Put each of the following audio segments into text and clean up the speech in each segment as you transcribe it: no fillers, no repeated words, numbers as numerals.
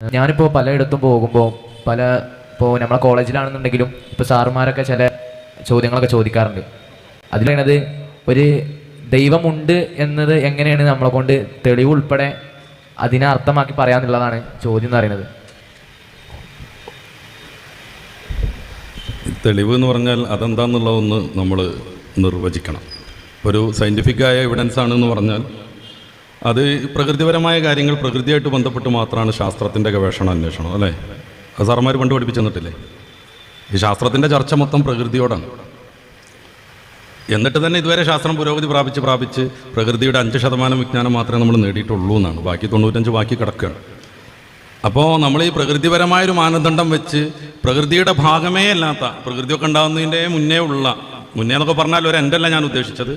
ഞാനിപ്പോൾ പലയിടത്തും പോകുമ്പോൾ ഇപ്പോൾ നമ്മളെ കോളേജിലാണെന്നുണ്ടെങ്കിലും ഇപ്പോൾ സാറുമാരൊക്കെ ചില ചോദ്യങ്ങളൊക്കെ ചോദിക്കാറുണ്ട്. അതിലാണത് ഒരു ദൈവമുണ്ട് എന്നത് എങ്ങനെയാണ് നമ്മളെ കൊണ്ട് തെളിവ് ഉൾപ്പെടെ അതിനെ അർത്ഥമാക്കി പറയാന്നുള്ളതാണ് ചോദ്യം എന്ന് പറയുന്നത്. തെളിവ് എന്ന് പറഞ്ഞാൽ അതെന്താണെന്നുള്ളതൊന്ന് നമ്മൾ നിർവചിക്കണം. ഒരു സയൻറ്റിഫിക്കായ എവിഡൻസ് ആണെന്ന് പറഞ്ഞാൽ അത് പ്രകൃതിപരമായ കാര്യങ്ങൾ പ്രകൃതിയായിട്ട് ബന്ധപ്പെട്ട് മാത്രമാണ് ശാസ്ത്രത്തിൻ്റെ ഗവേഷണം അന്വേഷണം, അല്ലേ? അത് സാറന്മാർ പണ്ട് പഠിപ്പിച്ചു തന്നിട്ടില്ലേ? ഈ ശാസ്ത്രത്തിൻ്റെ ചർച്ച മൊത്തം പ്രകൃതിയോടാണ്. എന്നിട്ട് തന്നെ ഇതുവരെ ശാസ്ത്രം പുരോഗതി പ്രാപിച്ച് പ്രകൃതിയുടെ 5% വിജ്ഞാനം മാത്രമേ നമ്മൾ നേടിയിട്ടുള്ളൂ എന്നാണ്. ബാക്കി 95 ബാക്കി കിടക്കുകയാണ്. അപ്പോൾ നമ്മൾ ഈ പ്രകൃതിപരമായൊരു മാനദണ്ഡം വെച്ച് പ്രകൃതിയുടെ ഭാഗമേ അല്ലാത്ത, പ്രകൃതിയൊക്കെ ഉണ്ടാകുന്നതിൻ്റെ മുന്നേ എന്നൊക്കെ പറഞ്ഞാൽ ഒരു എൻ്റെല്ല ഞാൻ ഉദ്ദേശിച്ചത്,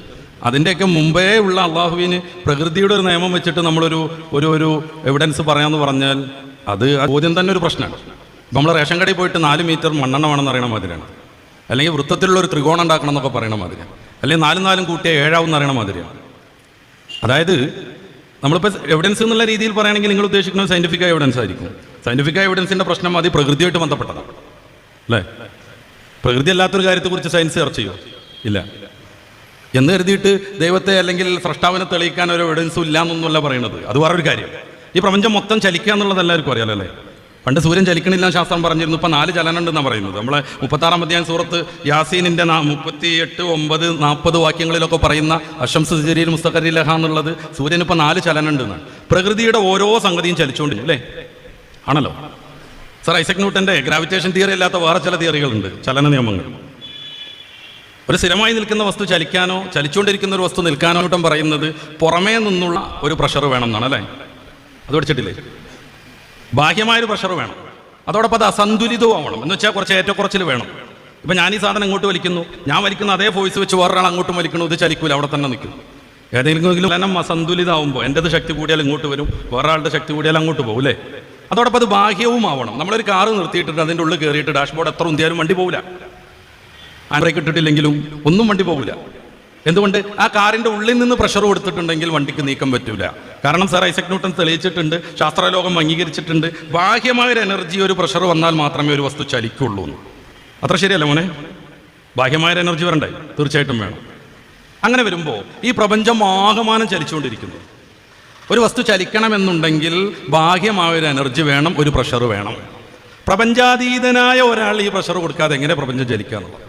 അതിൻ്റെയൊക്കെ മുമ്പേ ഉള്ള അള്ളാഹുവിന് പ്രകൃതിയുടെ ഒരു നിയമം വെച്ചിട്ട് നമ്മളൊരു എവിഡൻസ് പറയാമെന്ന് പറഞ്ഞാൽ അത് ചോദ്യം തന്നെ ഒരു പ്രശ്നമാണ്. നമ്മൾ റേഷൻ കടയിൽ പോയിട്ട് 4 മീറ്റർ മണ്ണെണ്ണ വേണമെന്ന് അറിയണ മാതിരിയാണ്, അല്ലെങ്കിൽ വൃത്തത്തിലുള്ള ഒരു ത്രികോണം ഉണ്ടാക്കണം എന്നൊക്കെ പറയണ മാതിരിയാണ്, അല്ലെങ്കിൽ 4 കൂട്ടിയ 7 എന്ന് അറിയണ മാതിരിയാണ്. അതായത് നമ്മളിപ്പോൾ എവിഡൻസ് എന്നുള്ള രീതിയിൽ പറയുകയാണെങ്കിൽ നിങ്ങൾ ഉദ്ദേശിക്കുന്നത് സയൻറ്റിഫിക്കായ എവിഡൻസ് ആയിരിക്കും. സയൻറ്റിഫിക്കായ എവിഡൻസിൻ്റെ പ്രശ്നം അത് പ്രകൃതിയായിട്ട് ബന്ധപ്പെട്ടതാണ്, അല്ലേ? പ്രകൃതി അല്ലാത്തൊരു കാര്യത്തെക്കുറിച്ച് സയൻസ് ചർച്ച ചെയ്യുമോ? ഇല്ല. എന്ന് കരുതിയിട്ട് ദൈവത്തെ അല്ലെങ്കിൽ സ്രഷ്ടാവിനെ തെളിയിക്കാൻ ഒരു എവിഡൻസും ഇല്ല എന്നൊന്നുമല്ല പറയുന്നത്. അത് വേറൊരു കാര്യം. ഈ പ്രപഞ്ചം മൊത്തം ചലിക്കുക എന്നുള്ളത് എല്ലാവർക്കും അറിയാലോ, അല്ലേ? പണ്ട് സൂര്യൻ ചലിക്കണില്ല ശാസ്ത്രം പറഞ്ഞിരുന്നു. ഇപ്പം 4 ചലനം ഉണ്ടെന്നാണ് പറയുന്നത്. നമ്മളെ 36-ാം അധ്യായം സൂറത്ത് യാസീനിൻ്റെ 38, 9, 40 വാക്യങ്ങളിലൊക്കെ പറയുന്ന അശംസ് ജരീൽ മുസ്തഖരി ലഹ എന്നുള്ളത് സൂര്യന് ഇപ്പം 4 ചലനം ഉണ്ടെന്നാണ്. പ്രകൃതിയുടെ ഓരോ സംഗതിയും ചലിച്ചുകൊണ്ടില്ല, അല്ലേ? ആണല്ലോ. സർ ഐസക് ന്യൂട്ടൻ്റെ ഗ്രാവിറ്റേഷൻ തിയറി അല്ലാത്ത വേറെ ചില തിയറികളുണ്ട്, ചലന നിയമങ്ങൾ. ഒരു സ്ഥിരമായി നിൽക്കുന്ന വസ്തു ചലിക്കാനോ ചലിച്ചുകൊണ്ടിരിക്കുന്ന ഒരു വസ്തു നിൽക്കാനോ ന്യൂട്ടൻ പറയുന്നത് പുറമേ നിന്നുള്ള ഒരു പ്രഷർ വേണം എന്നാണ്, അല്ലേ? അത് പഠിച്ചിട്ടില്ലേ? ബാഹ്യമായൊരു പ്രഷർ വേണം. അതോടൊപ്പം അത് അസന്തുലിതവും ആവണം. എന്ന് വെച്ചാൽ കുറച്ച് ഏറ്റക്കുറച്ചിൽ വേണം. ഇപ്പം ഞാൻ ഈ സാധനം ഇങ്ങോട്ട് വലിക്കുന്നു, ഞാൻ വലിക്കുന്ന അതേ ഫോഴ്സ് വെച്ച് വേറൊരാൾ അങ്ങോട്ടും വലിക്കുന്നു, ഇത് ചലിക്കൂല, അവിടെ തന്നെ നിൽക്കും. ഏതെങ്കിലും ചലനം അസന്തുലിതമാകുമ്പോൾ എൻ്റെത് ശക്തി കൂടിയാൽ ഇങ്ങോട്ട് വരും, വേറൊരാളുടെ ശക്തി കൂടിയാൽ അങ്ങോട്ട് പോകും, അല്ലേ? അതോടൊപ്പം അത് ബാഹ്യവും ആവണം. നമ്മളൊരു കാറ് നിർത്തിയിട്ടുണ്ട്, അതിൻ്റെ ഉള്ളിൽ കയറിയിട്ട് ഡാഷ്ബോർഡ് എത്ര ഉന്തിയാലും വണ്ടി പോകില്ല. ബ്രേക്ക് ഇട്ടിട്ടില്ലെങ്കിലും ഒന്നും വണ്ടി പോകില്ല. എന്തുകൊണ്ട്? ആ കാറിൻ്റെ ഉള്ളിൽ നിന്ന് പ്രഷർ കൊടുത്തിട്ടുണ്ടെങ്കിൽ വണ്ടിക്ക് നീക്കം പറ്റൂല. കാരണം സർ ഐസക് ന്യൂട്ടൻ തെളിയിച്ചിട്ടുണ്ട്, ശാസ്ത്രലോകം അംഗീകരിച്ചിട്ടുണ്ട്, ബാഹ്യമായൊരു എനർജി, ഒരു പ്രഷർ വന്നാൽ മാത്രമേ ഒരു വസ്തു ചലിക്കുള്ളൂ എന്ന്. അത്ര ശരിയല്ല മോനെ? ബാഹ്യമായൊരു എനർജി വരണ്ടേ? തീർച്ചയായിട്ടും വേണം. അങ്ങനെ വരുമ്പോൾ ഈ പ്രപഞ്ചം ആകമാനം ചലിച്ചുകൊണ്ടിരിക്കുന്നു. ഒരു വസ്തു ചലിക്കണമെന്നുണ്ടെങ്കിൽ ബാഹ്യമായൊരു എനർജി വേണം, ഒരു പ്രഷർ വേണം. പ്രപഞ്ചാതീതനായ ഒരാൾ ഈ പ്രഷർ കൊടുക്കാതെ എങ്ങനെ പ്രപഞ്ചം ചലിക്കാന്നുള്ളത്?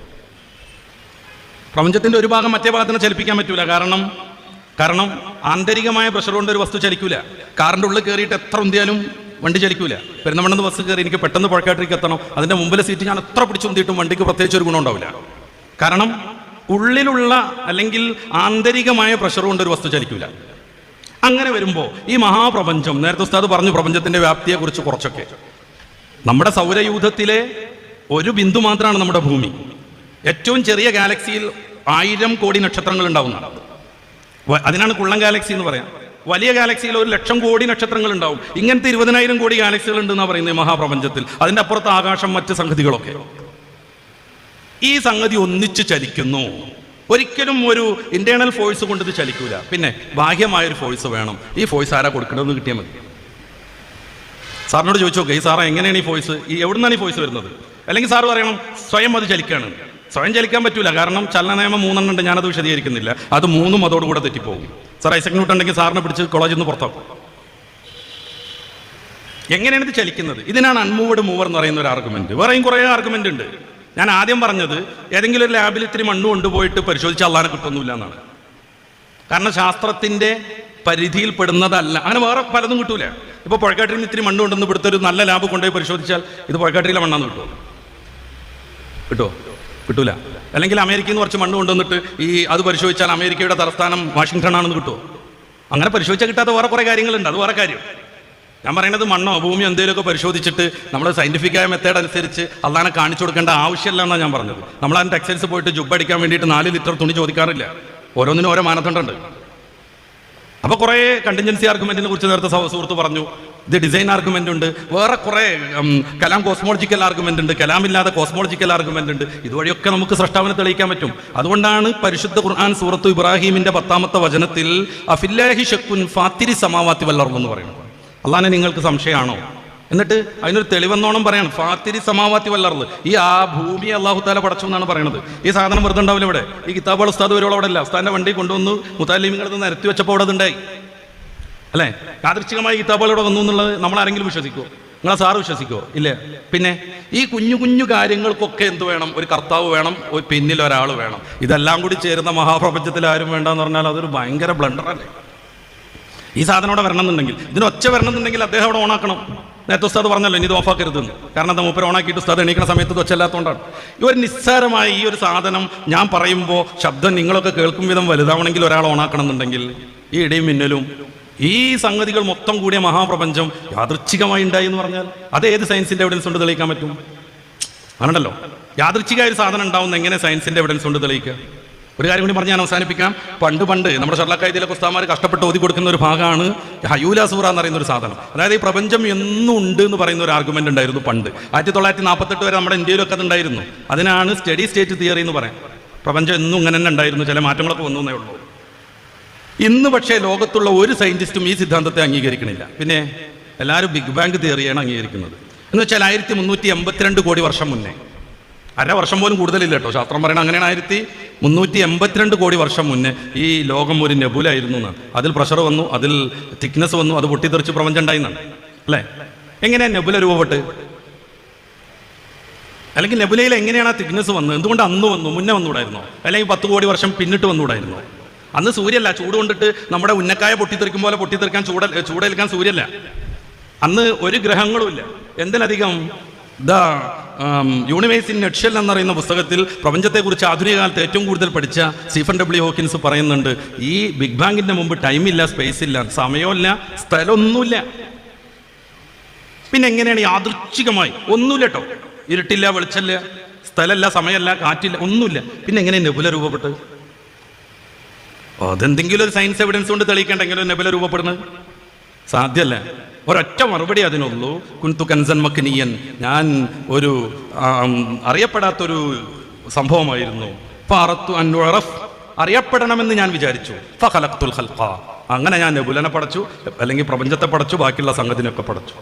പ്രപഞ്ചത്തിൻ്റെ ഒരു ഭാഗം മറ്റേ ഭാഗത്തിന് ചലിപ്പിക്കാൻ പറ്റൂല. കാരണം ആന്തരികമായ പ്രഷർ കൊണ്ട് ഒരു വസ്തു ചലിക്കൂല. കാറിൻ്റെ ഉള്ളിൽ കയറിയിട്ട് എത്ര ഉന്തിയാലും വണ്ടി ചലിക്കൂല. പെരുന്നമണ്ണെന്ന് ബസ് കയറി എനിക്ക് പെട്ടെന്ന് പുഴക്കാട്ടിലേക്ക് എത്തണം, അതിൻ്റെ മുമ്പിലെ സീറ്റ് ഞാൻ എത്ര പിടിച്ചുന്തിയിട്ടും വണ്ടിക്ക് പ്രത്യേകിച്ച് ഒരു ഗുണം ഉണ്ടാവില്ല. കാരണം ഉള്ളിലുള്ള അല്ലെങ്കിൽ ആന്തരികമായ പ്രഷർ കൊണ്ട് ഒരു വസ്തു ചലിക്കൂല. അങ്ങനെ വരുമ്പോൾ ഈ മഹാപ്രപഞ്ചം, നേരത്തെ ഉസ്താദ് പറഞ്ഞു പ്രപഞ്ചത്തിൻ്റെ വ്യാപ്തിയെക്കുറിച്ച് കുറച്ചൊക്കെ, നമ്മുടെ സൗരയൂഥത്തിലെ ഒരു ബിന്ദു മാത്രമാണ് നമ്മുടെ ഭൂമി. ഏറ്റവും ചെറിയ ഗാലക്സിയിൽ 1000 കോടി നക്ഷത്രങ്ങൾ ഉണ്ടാവുന്നതാണ്. അതിനാണ് കുള്ളൻ ഗാലക്സി എന്ന് പറയാം. വലിയ ഗാലക്സിയിൽ 1,00,000 കോടി നക്ഷത്രങ്ങൾ ഉണ്ടാവും. ഇങ്ങനത്തെ 20,000 കോടി ഗാലക്സികൾ ഉണ്ടെന്നാണ് പറയുന്നത് മഹാപ്രപഞ്ചത്തിൽ. അതിൻ്റെ അപ്പുറത്ത് ആകാശം, മറ്റ് സംഗതികളൊക്കെ. ഈ സംഗതി ഒന്നിച്ച് ചലിക്കുന്നു. ഒരിക്കലും ഒരു ഇന്റേണൽ ഫോഴ്സ് കൊണ്ട് ഇത് ചലിക്കൂല. പിന്നെ ബാഹ്യമായൊരു ഫോഴ്സ് വേണം. ഈ ഫോഴ്സ് ആരാ കൊടുക്കണമെന്ന് കിട്ടിയാൽ മതി. സാറിനോട് ചോദിച്ചു നോക്കുക, ഈ സാറ എങ്ങനെയാണ് ഈ ഫോഴ്സ്, എവിടുന്നാണ് ഈ ഫോഴ്സ് വരുന്നത്? അല്ലെങ്കിൽ സാറ് പറയണം സ്വയം അത് ചലിക്കുകയാണ്. സ്വയം ചലിക്കാൻ പറ്റൂല. കാരണം ചലന നിയമം 3 ഉണ്ട്, ഞാനത് വിശദീകരിക്കുന്നില്ല. അത് 3 അതോടുകൂടെ തെറ്റിപ്പോകും. സാർ ഐസക് ന്യൂട്ടൻ ഉണ്ടെങ്കിൽ സാറിനെ പിടിച്ച് കോളേജിൽ നിന്ന് പുറത്താക്കും. എങ്ങനെയാണ് ഇത് ചലിക്കുന്നത്? ഇതിനാണ് അൺമൂവ്ഡ് മൂവർ എന്ന് പറയുന്ന ഒരു ആർഗ്യുമെന്റ്. വേറെയും കുറേ ആർഗ്യുമെന്റ് ഉണ്ട്. ഞാൻ ആദ്യം പറഞ്ഞത് ഏതെങ്കിലും ഒരു ലാബിൽ ഇത്തിരി മണ്ണ് കൊണ്ടുപോയിട്ട് പരിശോധിച്ച് അള്ളാനെ കിട്ടുന്നില്ല എന്നാണ്. കാരണം ശാസ്ത്രത്തിന്റെ പരിധിയിൽ പെടുന്നതല്ല. അങ്ങനെ വേറെ പലതും കിട്ടൂല. ഇപ്പോൾ പുഴക്കാട്ടിൽ നിന്ന് ഇത്തിരി മണ്ണ് കൊണ്ടുവന്ന് ഇവിടുത്തെ ഒരു നല്ല ലാബ് കൊണ്ടുപോയി പരിശോധിച്ചാൽ ഇത് പുഴക്കാട്ടിലെ മണ്ണാന്ന് കിട്ടുമോ? കിട്ടൂല. അല്ലെങ്കിൽ അമേരിക്കയിൽ നിന്ന് കുറച്ച് മണ്ണ് കൊണ്ടുവന്നിട്ട് അത് പരിശോധിച്ചാൽ അമേരിക്കയുടെ തലസ്ഥാനം വാഷിങ്ടൺ ആണെന്ന് കിട്ടുമോ? അങ്ങനെ പരിശോധിച്ചാൽ കിട്ടാത്ത വേറെ കുറേ കാര്യങ്ങളുണ്ട്. അത് വേറെ കാര്യം. ഞാൻ പറയുന്നത് മണ്ണോ ഭൂമിയോ എന്തെങ്കിലുമൊക്കെ പരിശോധിച്ചിട്ട് നമ്മൾ സയൻറ്റിഫിക്കായ മെത്തേഡ് അനുസരിച്ച് അള്ളാനെ കാണിച്ചു കൊടുക്കേണ്ട ആവശ്യമില്ല എന്നാണ് ഞാൻ പറഞ്ഞത്. നമ്മൾ അതിന് ടെക്സ്റ്റൈൽസ് പോയിട്ട് ജുബ്ബ് അടിക്കാൻ വേണ്ടിയിട്ട് 4 ലിറ്റർ തുണി ചോദിക്കാറില്ല. ഓരോന്നിനും ഓരോ മാനദണ്ഡമുണ്ട്. അപ്പോൾ കുറേ കണ്ടിൻജൻസി ആർഗ്യുമെന്റിനെ കുറിച്ച് നേരത്തെ സുഹൃത്ത് പറഞ്ഞു. ഇത് ഡിസൈൻ ആർഗ്യുമെന്റ് ഉണ്ട്, വേറെ കുറേ കലാം കോസ്മോളജിക്കൽ ആർഗ്യുമെന്റ് ഉണ്ട്, കലാമില്ലാതെ കോസ്മോളജിക്കൽ ആർഗ്യുമെന്റ് ഉണ്ട്. ഇതുവഴിയൊക്കെ നമുക്ക് സ്രഷ്ടാവിനെ തെളിയിക്കാൻ പറ്റും. അതുകൊണ്ടാണ് പരിശുദ്ധ ഖുർആൻ സൂറത്ത് ഇബ്രാഹിമിന്റെ 10-ാമത്തെ വചനത്തിൽ അഫില്ലാഹി ശക്കുൻ ഫാത്തിരി സമാവാത്തി വൽ അർദ് എന്ന് പറയുന്നത്. അള്ളാനെ നിങ്ങൾക്ക് സംശയമാണോ? എന്നിട്ട് അതിനൊരു തെളിവെന്നോണം പറയാണ് ഫാത്തിരി സമാവാത്തി വല്ലർന്ന്, ഈ ആ ഭൂമിയെ അള്ളാഹു താല പടച്ചു എന്നാണ് പറയുന്നത്. ഈ സാധനം വെറുതെ ഉണ്ടാവില്ല ഇവിടെ. ഈ കിതാബുകൾ ഉസ്താദ് വരുവോളം അവിടെ അല്ല, ഉസ്താദിന്റെ വണ്ടി കൊണ്ടുവന്ന് മുത്താലിമിങ്ങളിൽ നിന്ന് നിരത്തി വെച്ചപ്പോൾ അവിടെ ഉണ്ടായി അല്ലേ. യാദൃച്ഛികമായി കിതാബുകൾ ഇവിടെ വന്നു എന്നുള്ളത് നമ്മളാരെങ്കിലും വിശ്വസിക്കുമോ? നിങ്ങളെ സാറ് വിശ്വസിക്കുമോ? ഇല്ല. പിന്നെ ഈ കുഞ്ഞു കുഞ്ഞു കാര്യങ്ങൾക്കൊക്കെ എന്ത് വേണം? ഒരു കർത്താവ് വേണം, ഒരു പിന്നിൽ ഒരാൾ വേണം. ഇതെല്ലാം കൂടി ചേരുന്ന മഹാപ്രപഞ്ചത്തിൽ ആരും വേണ്ടെന്ന് പറഞ്ഞാൽ അതൊരു ഭയങ്കര ബ്ലണ്ടറല്ലേ. ഈ സാധനം അവിടെ വരണമെന്നുണ്ടെങ്കിൽ, ഇതിന് ഒച്ച വരണമെന്നുണ്ടെങ്കിൽ അദ്ദേഹം അവിടെ ഓണാക്കണം. നേരത്തെ ഉസ്താദ് പറഞ്ഞല്ലോ ഇനി ഇത് ഓഫാക്കരുതെന്ന്. കാരണം എന്താ, മൂപ്പര് ഓണാക്കിയിട്ട് ഉസ്താദ് എണീക്കുന്ന സമയത്ത് ഇത് ഒച്ചല്ലാത്തതുകൊണ്ടാണ്. ഈ ഒരു നിസ്സാരമായ ഈ ഒരു സാധനം ഞാൻ പറയുമ്പോൾ ശബ്ദം നിങ്ങളൊക്കെ കേൾക്കും വിധം വലുതാവണമെങ്കിൽ ഒരാൾ ഓണാക്കണം എന്നുണ്ടെങ്കിൽ ഈ ഇടിയും മിന്നലും ഈ സംഗതികൾ മൊത്തം കൂടിയ മഹാപ്രപഞ്ചം യാദൃച്ഛികമായി ഉണ്ടായി എന്ന് പറഞ്ഞാൽ അത് ഏത് സയൻസിന്റെ എവിഡൻസ് കൊണ്ട് തെളിയിക്കാൻ പറ്റും? ആണല്ലോ, യാദൃച്ഛികമായ ഒരു സാധനം ഉണ്ടാവുന്ന എങ്ങനെ സയൻസിന്റെ എവിഡൻസ് കൊണ്ട് തെളിയിക്കുക? ഒരു കാര്യം കൂടി പറഞ്ഞ് ഞാൻ അവസാനിപ്പിക്കാം. പണ്ട് നമ്മുടെ ഷർലക്കായതിലെ പുസ്തകന്മാർ കഷ്ടപ്പെട്ട് ഓതി കൊടുക്കുന്ന ഒരു ഭാഗമാണ് ഹയൂല സൂറ എന്ന് പറയുന്ന ഒരു സാധനം. അതായത് ഈ പ്രപഞ്ചം എന്നും ഉണ്ട് എന്ന് പറയുന്ന ഒരു ആർഗ്യുമെന്റ് ഉണ്ടായിരുന്നു പണ്ട്. 1948 വരെ നമ്മുടെ ഇന്ത്യയിലൊക്കെ അത് ഉണ്ടായിരുന്നു. അതിനാണ് സ്റ്റഡി സ്റ്റേറ്റ് തിയറി എന്ന് പറയാം. പ്രപഞ്ചം എന്നും ഇങ്ങനെ തന്നെ ഉണ്ടായിരുന്നു, ചില മാറ്റങ്ങളൊക്കെ വന്നു എന്നേ ഉള്ളൂ. ഇന്ന് പക്ഷേ ലോകത്തുള്ള ഒരു സയന്റിസ്റ്റും ഈ സിദ്ധാന്തത്തെ അംഗീകരിക്കണില്ല. പിന്നെ എല്ലാവരും ബിഗ് ബാങ് തിയറിയാണ് അംഗീകരിക്കുന്നത്. എന്ന് വെച്ചാൽ 1382 കോടി വർഷം മുന്നേ, അര വർഷം പോലും കൂടുതലില്ല കേട്ടോ, ശാസ്ത്രം പറയണത് അങ്ങനെയാണ്. 1382 കോടി വർഷം മുന്നേ ഈ ലോകം ഒരു നെബുലായിരുന്നു എന്നാണ്. അതിൽ പ്രഷർ വന്നു, അതിൽ തിക്നെസ് വന്നു, അത് പൊട്ടിത്തെറിച്ച് പ്രപഞ്ചം ഉണ്ടായിന്നാണ് അല്ലേ. എങ്ങനെയാണ് നെബുല രൂപപ്പെട്ട്? അല്ലെങ്കിൽ നെബുലയിൽ എങ്ങനെയാണ് ആ തിക്നെസ് വന്നത്? എന്തുകൊണ്ട് അന്ന് വന്നു, മുന്നേ വന്നുകൂടായിരുന്നോ? അല്ലെങ്കിൽ 10 കോടി വർഷം പിന്നിട്ട് വന്നുകൂടായിരുന്നോ? അന്ന് സൂര്യല്ല, ചൂട് കൊണ്ടിട്ട് നമ്മുടെ ഉന്നക്കായ പൊട്ടിത്തെറിക്കും പോലെ പൊട്ടിത്തെറിക്കാൻ ചൂടേൽക്കാൻ സൂര്യല്ല. അന്ന് ഒരു ഗ്രഹങ്ങളും ഇല്ല. എന്തിനധികം ദ യൂണിവേഴ്സ് ഇൻ നെറ്റ്ഷെൽ എന്നറിയുന്ന പുസ്തകത്തിൽ പ്രപഞ്ചത്തെക്കുറിച്ച് ആധുനിക കാലത്ത് ഏറ്റവും കൂടുതൽ പഠിച്ച സ്റ്റീഫൻ ഡബ്ല്യു ഹോക്കിൻസ് പറയുന്നുണ്ട്, ഈ ബിഗ് ബാങ്ങിന്റെ മുമ്പ് ടൈമില്ല, സ്പേസ് ഇല്ല, സമയമില്ല, സ്ഥലമൊന്നുമില്ല. പിന്നെ എങ്ങനെയാണ് യാദൃച്ഛികമായി? ഒന്നുമില്ല കേട്ടോ, ഇരുട്ടില്ല, വെളിച്ചമില്ല, സ്ഥലമല്ല, സമയമല്ല, കാറ്റില്ല, ഒന്നുമില്ല. പിന്നെ എങ്ങനെ നെബുല രൂപപ്പെട്ട്? അതെന്തെങ്കിലും ഒരു സയൻസ് എവിഡൻസ് കൊണ്ട് തെളിയിക്കേണ്ടെങ്കിലും നെബുല രൂപപ്പെടുന്നത് സാധ്യമല്ല. ഒരൊറ്റ മറുപടി അതിനുള്ളൂ, കുൻതു കൻസൻ മക്നിയൻ, ഞാൻ ഒരു അറിയപ്പെടാത്തൊരു സംഭവമായിരുന്നു. ഫഅറത്തു അൻ ഉറഫ്, അറിയപ്പെടണമെന്ന് ഞാൻ വിചാരിച്ചു. ഫഖലഖ്തുൽ ഖൽഖ, അങ്ങനെ ഞാൻ നെബുലനെ പടച്ചു, അല്ലെങ്കിൽ പ്രപഞ്ചത്തെ പടച്ചു, ബാക്കിയുള്ള സംഗതിനൊക്കെ പടച്ചു.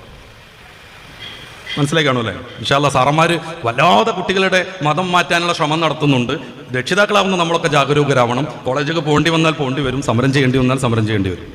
മനസ്സിലായി കാണൂല്ലേ? ഇൻഷാ അല്ലാഹ് സാറന്മാർ വല്ലാതെ കുട്ടികളുടെ മതം മാറ്റാനുള്ള ശ്രമം നടത്തുന്നുണ്ട്. രക്ഷിതാക്കളാവുന്ന നമ്മളൊക്കെ ജാഗരൂകരാവണം. കോളേജൊക്കെ പോകേണ്ടി വന്നാൽ പോകേണ്ടി വരും, സമരം ചെയ്യേണ്ടി വന്നാൽ സമരം ചെയ്യേണ്ടി വരും.